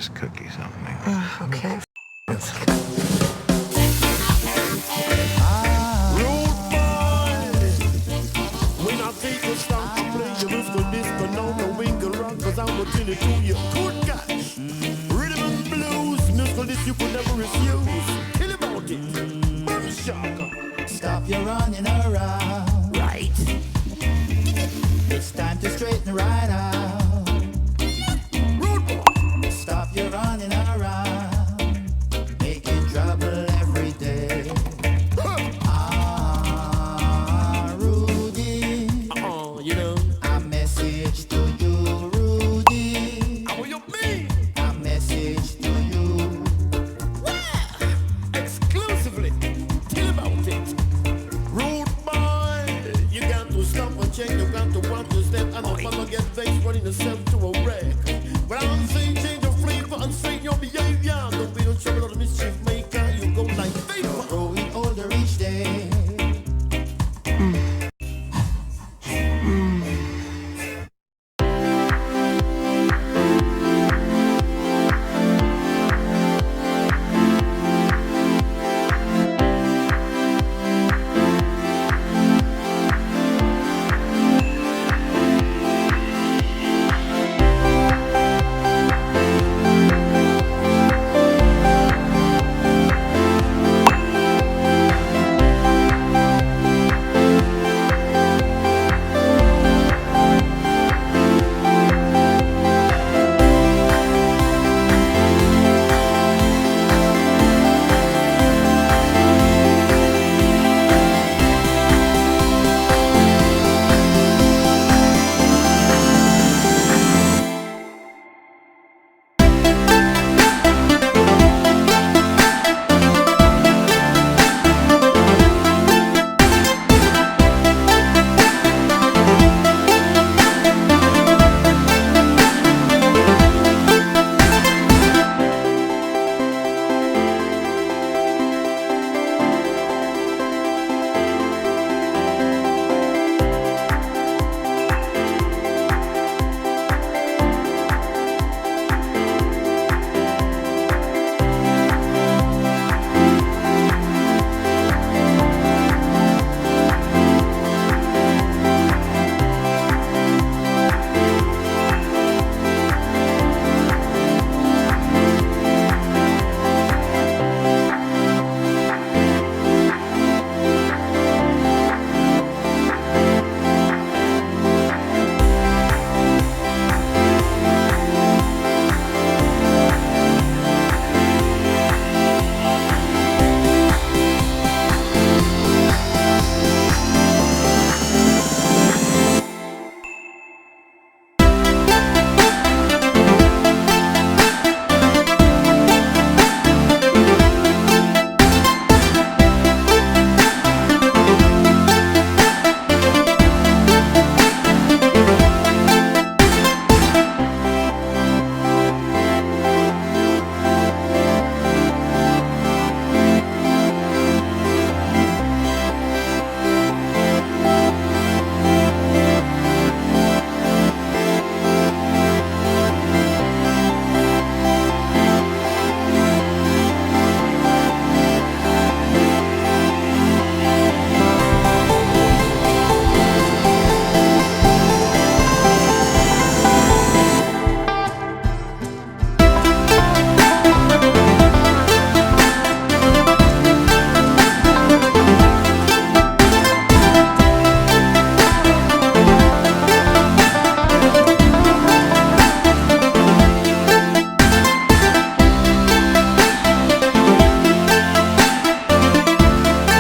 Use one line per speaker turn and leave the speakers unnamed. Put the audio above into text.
breakfast cookie something.
Okay.
To you, good gosh. Rhythm and blues, musical this you could never refuse. Kill about it, boom shaka.
Stop your running around.
Right.
It's time to straighten right out.
Rude boy.
Stop your running around, making trouble every day. Rudy.
You know.
A message to you.
You got to want to step and I'm gonna get vexed running the self.